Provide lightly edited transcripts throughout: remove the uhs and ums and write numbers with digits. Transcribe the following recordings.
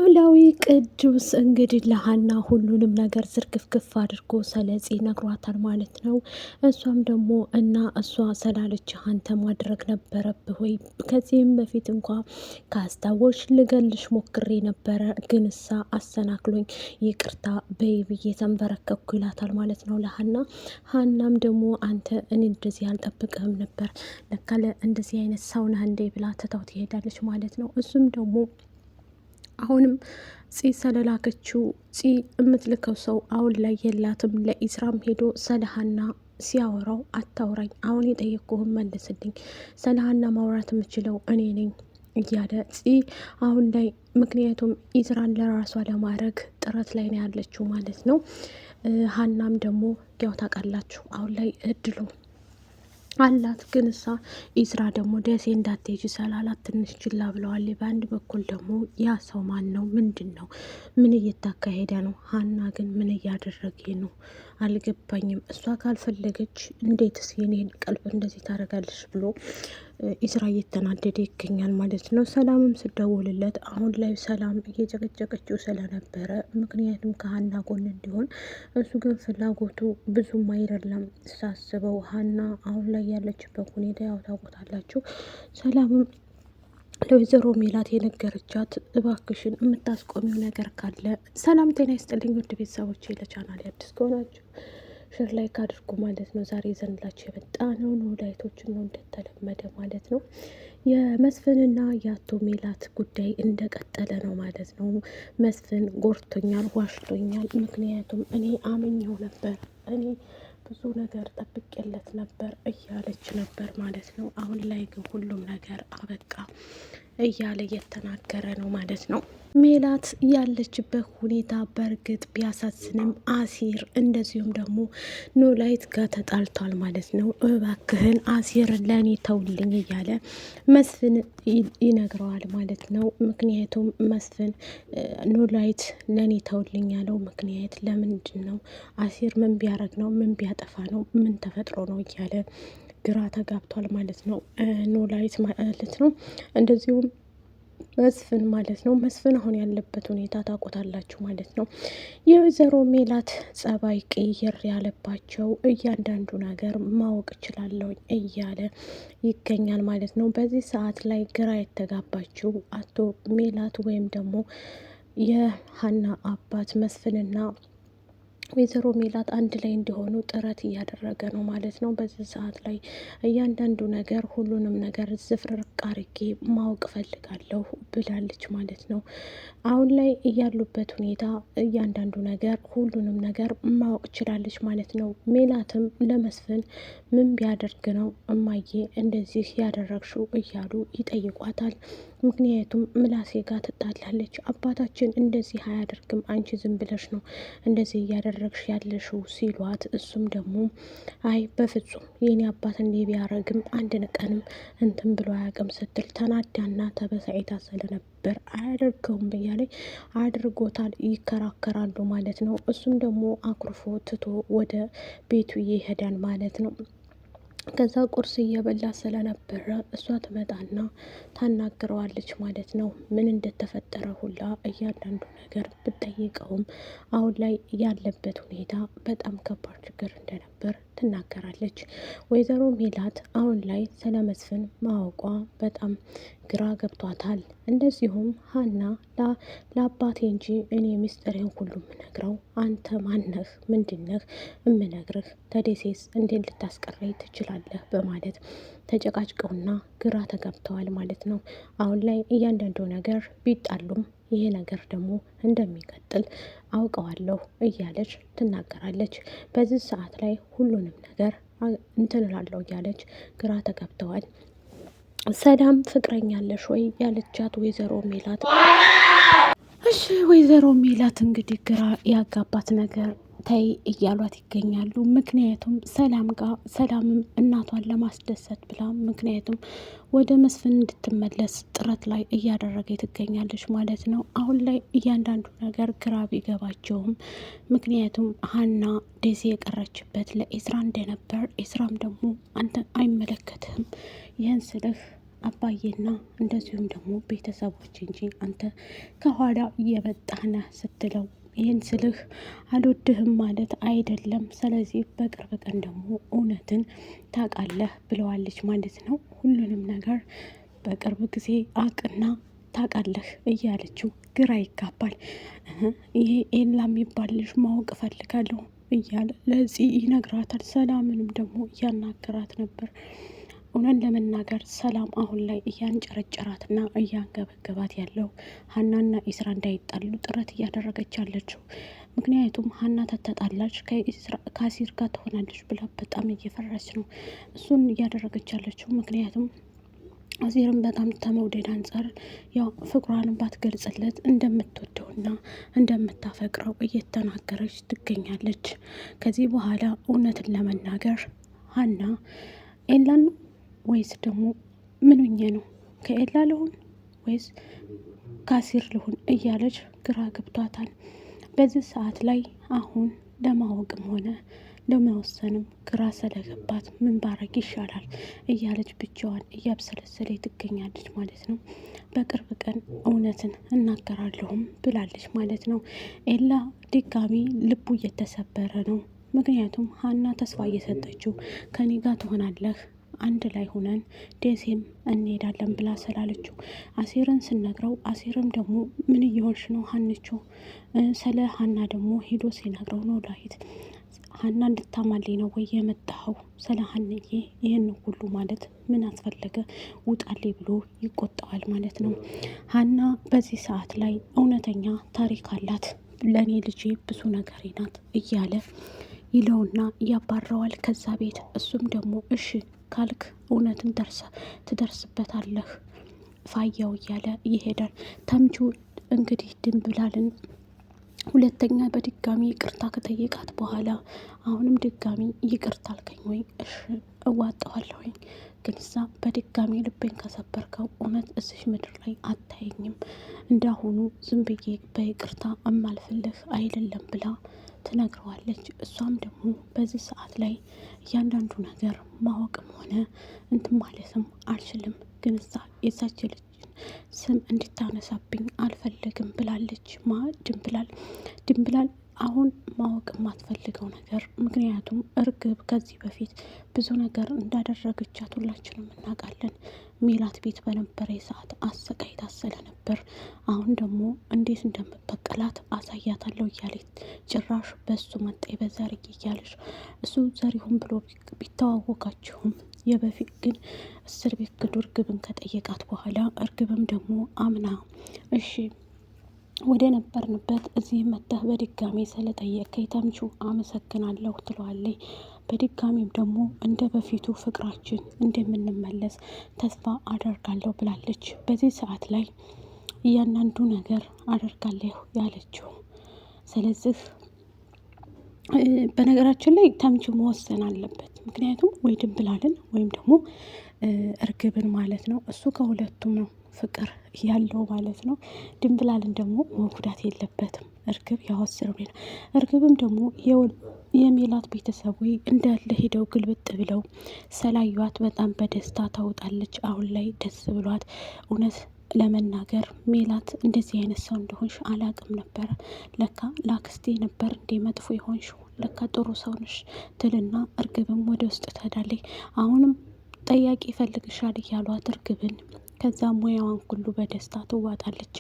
ኖላዊ ቅዱስ እንግዲህ ለሀና ሁሉንም ነገር ዝርግፍግፍ አድርጎ ስለጺ ነግሯታል ማለት ነው። እሷም ደግሞ እና እሷ ስላለች አንተ ማድረግ ነበረብህ ወይ? ከዚህም በፊት እንኳ ካስታወሽ ልገልሽ ሞክሬ ነበረ፣ ግን እሳ አሰናክሎኝ ይቅርታ በይ ብዬ ተንበረከኩ ይላታል ማለት ነው ለሀና። ሀናም ደግሞ አንተ እኔ እንደዚህ አልጠብቅህም ነበር፣ ለካለ እንደዚህ አይነት ሰው ነህ እንዴ ብላ ትታው ትሄዳለች ማለት ነው። እሱም ደግሞ አሁንም ፂ ስለላከችው ፂ የምትልከው ሰው አሁን ላይ የላትም። ለኢስራም ሄዶ ሰለሀና ሲያወራው አታውራኝ፣ አሁን የጠየቅኩህን መልስልኝ፣ ሰለሀና ማውራት የምችለው እኔ ነኝ እያለ ፂ አሁን ላይ ምክንያቱም ኢስራን ለራሷ ለማድረግ ጥረት ላይ ነው ያለችው ማለት ነው። ሀናም ደግሞ ያው ታውቃላችሁ አሁን ላይ እድሉ አላት፣ ግን እሳ ኢስራ ደግሞ ደሴ እንዳትሄጂ ስላላት ትንሽ ችላ ብለዋል። በአንድ በኩል ደግሞ ያ ሰው ማን ነው? ምንድን ነው? ምን እየታካሄደ ነው? ሀና ግን ምን እያደረገ ነው? አልገባኝም። እሷ ካልፈለገች እንዴትስ የኔን ቀልብ እንደዚህ ታደርጋለች ብሎ ኢስራ እየተናደደ ይገኛል ማለት ነው። ሰላምም ስደውልለት አሁን ላይ ሰላም እየጨቀጨቀችው ስለነበረ ምክንያቱም ከሀና ጎን እንዲሆን፣ እሱ ግን ፍላጎቱ ብዙም አይደለም። ሳስበው ሀና አሁን ላይ ያለችበት ሁኔታ ያው ታውቁታላችሁ። ሰላምም ለወይዘሮ ሜላት የነገረቻት እባክሽን የምታስቆሚው ነገር ካለ። ሰላም ጤና ይስጥልኝ ውድ ቤተሰቦች፣ ለቻናል አዲስ ከሆናችሁ ሼር ላይክ አድርጉ ማለት ነው። ዛሬ ዘንላችሁ የመጣ ነው ኖላዊቶችን ነው እንደተለመደ ማለት ነው። የመስፍንና የአቶ ሜላት ጉዳይ እንደቀጠለ ነው ማለት ነው። መስፍን ጎርቶኛል፣ ዋሽቶኛል፣ ምክንያቱም እኔ አምኜው ነበር፣ እኔ ብዙ ነገር ጠብቄለት ነበር እያለች ነበር ማለት ነው። አሁን ላይ ግን ሁሉም ነገር አበቃ እያለ እየተናገረ ነው ማለት ነው። ሜላት ያለችበት ሁኔታ በእርግጥ ቢያሳዝንም አሲር እንደዚሁም ደግሞ ኖላዊት ጋር ተጣልቷል ማለት ነው። እባክህን አሲር ለእኔ ተውልኝ እያለ መስፍን ይነግረዋል ማለት ነው። ምክንያቱም መስፍን ኖላዊት ለእኔ ተውልኝ ያለው ምክንያት ለምንድን ነው? አሲር ምን ቢያረግ ነው? ምን ቢያጠፋ ነው? ምን ተፈጥሮ ነው? እያለ ግራ ተጋብቷል ማለት ነው። ኖላዊት ማለት ነው እንደዚሁም መስፍን ማለት ነው። መስፍን አሁን ያለበት ሁኔታ ታውቁታላችሁ ማለት ነው። የወይዘሮ ሜላት ጸባይ ቅይር ያለባቸው እያንዳንዱ ነገር ማወቅ እችላለሁ እያለ ይገኛል ማለት ነው። በዚህ ሰዓት ላይ ግራ የተጋባችው አቶ ሜላት ወይም ደግሞ የሀና አባት መስፍንና ወይዘሮ ሜላት አንድ ላይ እንዲሆኑ ጥረት እያደረገ ነው ማለት ነው። በዚህ ሰዓት ላይ እያንዳንዱ ነገር ሁሉንም ነገር ዝፍርቅ አርጌ ማወቅ ፈልጋለሁ ብላለች ማለት ነው። አሁን ላይ እያሉበት ሁኔታ እያንዳንዱ ነገር ሁሉንም ነገር ማወቅ ችላለች ማለት ነው። ሜላትም ለመስፍን ምን ቢያደርግ ነው እማዬ እንደዚህ ያደረግሽው እያሉ ይጠይቋታል። ምክንያቱም ምላሴ ጋር ትጣላለች። አባታችን እንደዚህ አያደርግም፣ አንቺ ዝም ብለሽ ነው እንደዚህ እያደረግሽ ያለሽው ሲሏት፣ እሱም ደግሞ አይ በፍጹም የኔ አባት እንዲህ ቢያረግም አንድ ቀንም እንትን ብሎ አያውቅም ስትል ተናዳና ተበሳጭታ ስለነበር አያደርገውም ብያለኝ አድርጎታል። ይከራከራሉ ማለት ነው። እሱም ደግሞ አኩርፎ ትቶ ወደ ቤቱ ይሄዳል ማለት ነው። ከዛ ቁርስ እየበላ ስለነበረ እሷ ትመጣና ታናግረዋለች ማለት ነው። ምን እንደተፈጠረ ሁላ እያንዳንዱ ነገር ብጠይቀውም አሁን ላይ ያለበት ሁኔታ በጣም ከባድ ችግር እንደነበር ትናገራለች። ወይዘሮ ሜላት አሁን ላይ ስለ መስፍን ማወቋ በጣም ግራ ገብቷታል። እንደዚሁም ሀና ለአባቴ እንጂ እኔ ሚስጥሬን ሁሉ የምነግረው አንተ ማነህ? ምንድነህ የምነግርህ? ተደሴስ እንዴት ልታስቀረኝ ትችላለህ? በማለት ተጨቃጭቀውና ግራ ተጋብተዋል ማለት ነው። አሁን ላይ እያንዳንዱ ነገር ቢጣሉም ይሄ ነገር ደግሞ እንደሚቀጥል አውቀዋለሁ እያለች ትናገራለች። በዚህ ሰዓት ላይ ሁሉንም ነገር እንትን እላለሁ እያለች ግራ ተጋብተዋል። ሰላም ፍቅረኛ አለሽ ወይ ያለቻት ወይዘሮ ሜላት፣ እሺ ወይዘሮ ሜላት እንግዲህ ግራ ያጋባት ነገር ተይ እያሏት ይገኛሉ። ምክንያቱም ሰላምም እናቷን ለማስደሰት ብላ ምክንያቱም ወደ መስፍን እንድትመለስ ጥረት ላይ እያደረገ ትገኛለች ማለት ነው። አሁን ላይ እያንዳንዱ ነገር ግራ ቢገባቸውም ምክንያቱም ሀና ደሴ የቀረችበት ለኤስራ እንደነበር፣ ኤስራም ደግሞ አንተ አይመለከትህም ይህን ስልህ አባዬና እንደዚሁም ደግሞ ቤተሰቦች እንጂ አንተ ከኋላ እየመጣህ ነህ ስትለው ይህን ስልህ አልወድህም ማለት አይደለም። ስለዚህ በቅርብ ቀን ደግሞ እውነትን ታውቃለህ ብለዋለች ማለት ነው። ሁሉንም ነገር በቅርብ ጊዜ አቅና ታውቃለህ እያለችው ግራ ይጋባል። ይሄ ኤላ የሚባል ልጅ ማወቅ እፈልጋለሁ እያለ ለዚህ ይነግራታል። ሰላምንም ደግሞ እያናገራት ነበር። እውነት ለመናገር ሰላም አሁን ላይ እያንጨረጨራትና እያንገበገባት ያለው ሀናና ኢስራ እንዳይጣሉ ጥረት እያደረገች ያለችው። ምክንያቱም ሀና ተተጣላች ከአሲር ጋር ትሆናለች ብላ በጣም እየፈራች ነው እሱን እያደረገች ያለችው። ምክንያቱም አሲርን በጣም ተመውደድ አንጻር ያው ፍቅሯን ባትገልጽለት እንደምትወደውና እንደምታፈቅረው እየተናገረች ትገኛለች። ከዚህ በኋላ እውነትን ለመናገር ሀና ኤላን ነው ወይስ ደግሞ ምን ሆኜ ነው ከኤላ ልሁን ወይስ ካሲር ልሁን እያለች ግራ ገብቷታል። በዚህ ሰዓት ላይ አሁን ለማወቅም ሆነ ለመወሰንም ግራ ስለገባት ምን ባረግ ይሻላል እያለች ብቻዋን እያብሰለሰለ ትገኛለች ማለት ነው። በቅርብ ቀን እውነትን እናገራለሁም ብላለች ማለት ነው። ኤላ ድጋሚ ልቡ እየተሰበረ ነው። ምክንያቱም ሀና ተስፋ እየሰጠችው ከኔ ጋር ትሆናለህ አንድ ላይ ሆነን ደሴም እንሄዳለን ብላ ስላለችው አሴርን ስነግረው አሴርም ደግሞ ምን እየሆንሽ ነው ሀንቾ? ስለ ሀና ደግሞ ሄዶ ሲነግረው ነው ዳዊት ሀና እንድታማልኝ ነው ወይ የመጣኸው? ስለ ሀንዬ ይህን ሁሉ ማለት ምን አስፈለገ? ውጣልኝ ብሎ ይቆጣዋል ማለት ነው። ሀና በዚህ ሰዓት ላይ እውነተኛ ታሪክ አላት፣ ለእኔ ልጄ ብዙ ነገሬ ናት እያለ ይለውና ያባረዋል ከዛ ቤት። እሱም ደግሞ እሺ ካልክ እውነትን ትደርስበታለህ ፋያው እያለ ይሄዳል። ተምቹ እንግዲህ ድንብላልን ሁለተኛ በድጋሚ ይቅርታ ከጠየቃት በኋላ አሁንም ድጋሚ ይቅርታ አልከኝ ወይ? እሺ እዋጠዋለሁኝ፣ ግን እዛ በድጋሚ ልቤን ከሰበርከው እውነት እዚህ ምድር ላይ አታየኝም፣ እንዳሁኑ ዝም ብዬ በይቅርታ እማልፍልህ አይደለም ብላ ትነግረዋለች። እሷም ደግሞ በዚህ ሰዓት ላይ እያንዳንዱ ነገር ማወቅም ሆነ እንትን ማለትም አልችልም፣ ግን እዛ የዛች ልጅ ስም እንድታነሳብኝ አልፈልግም ብላለች። ድንብላል አሁን ማወቅ የማትፈልገው ነገር ምክንያቱም እርግብ ከዚህ በፊት ብዙ ነገር እንዳደረገቻት ሁላችንም እናውቃለን። ሜላት ቤት በነበረ ሰዓት አሰቃይታ ስለነበር አሁን ደግሞ እንዴት እንደምበቀላት አሳያታለሁ እያለች ጭራሽ በሱ መጣ በዛርግ እያለች እሱ ዘሪሁን ብሎ ቢተዋወቃችሁም የበፊት ግን እስር ቤት ክዶ እርግብን ከጠየቃት በኋላ እርግብም ደግሞ አምና እሺ ወደ ነበርንበት እዚህ መጥተህ በድጋሚ ስለጠየቀኝ ተምቹ አመሰግናለሁ ትለዋለች። በድጋሚም ደግሞ እንደ በፊቱ ፍቅራችን እንደምንመለስ ተስፋ አደርጋለሁ ብላለች። በዚህ ሰዓት ላይ እያንዳንዱ ነገር አደርጋለሁ ያለችው። ስለዚህ በነገራችን ላይ ተምቹ መወሰን አለበት። ምክንያቱም ወይ ድንብላልን ወይም ደግሞ እርግብን ማለት ነው። እሱ ከሁለቱም ነው ፍቅር ያለው ማለት ነው። ድንብላልን ደግሞ መጉዳት የለበትም። እርግብ ያወስር ቤት እርግብም ደግሞ የሜላት ቤተሰቦች እንዳለ ሄደው ግልብጥ ብለው ሰላዩዋት በጣም በደስታ ታውጣለች። አሁን ላይ ደስ ብሏት እውነት ለመናገር ሜላት እንደዚህ አይነት ሰው እንደሆንሽ አላቅም ነበረ። ለካ ላክስቴ ነበር እንደ መጥፎ የሆንሽው፣ ለካ ጥሩ ሰው ነሽ ትልና እርግብም ወደ ውስጥ ትሄዳለች። አሁንም ጠያቂ ይፈልግሻል እያሏት እርግብን ከዛ ሙያዋን ሁሉ በደስታ ትዋጣለች።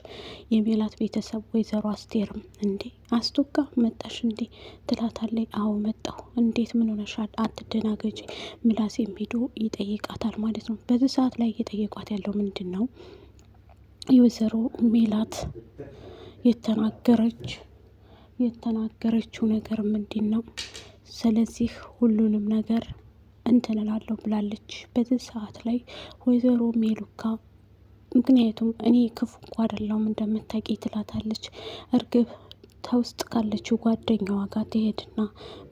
የሜላት ቤተሰብ ወይዘሮ አስቴርም እንዴ አስቱጋ መጣሽ እንዴ ትላታለች። አዎ መጣሁ። እንዴት ምን ሆነሻል? አትደናገጪ። ምላሴም ሄዶ ይጠይቃታል ማለት ነው። በዚህ ሰዓት ላይ እየጠየቋት ያለው ምንድን ነው? የወይዘሮ ሜላት የተናገረችው ነገር ምንድን ነው? ስለዚህ ሁሉንም ነገር እንትን እላለሁ ብላለች። በዚህ ሰዓት ላይ ወይዘሮ ሜሉካ ምክንያቱም እኔ ክፉ እንኳ አይደለሁም እንደምታውቂ ትላታለች። እርግብ ተውስጥ ካለችው ጓደኛዋ ጋር ትሄድና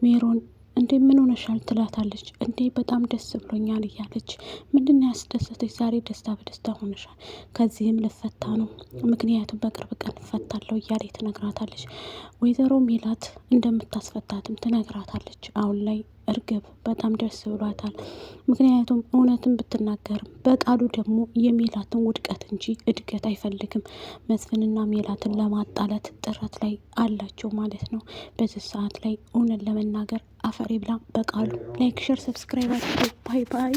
ሜሮን እንዴ ምን ሆነሻል ትላታለች። እንዴ በጣም ደስ ብሎኛል እያለች ምንድን ነው ያስደሰተች? ዛሬ ደስታ በደስታ ሆነሻል፣ ከዚህም ልፈታ ነው፣ ምክንያቱም በቅርብ ቀን እፈታለሁ እያለች ትነግራታለች። ወይዘሮ ሜላት እንደምታስፈታትም ትነግራታለች። አሁን ላይ እርግብ በጣም ደስ ብሏታል። ምክንያቱም እውነትን ብትናገርም በቃሉ ደግሞ የሜላትን ውድቀት እንጂ እድገት አይፈልግም። መስፍንና ሜላትን ለማጣላት ጥረት ላይ አላቸው ማለት ነው። በዚህ ሰዓት ላይ እውነት ለመናገር አፈሬ ብላ በቃሉ ላይክ፣ ሸር፣ ሰብስክራይብ አድርጉ። ባይ ባይ።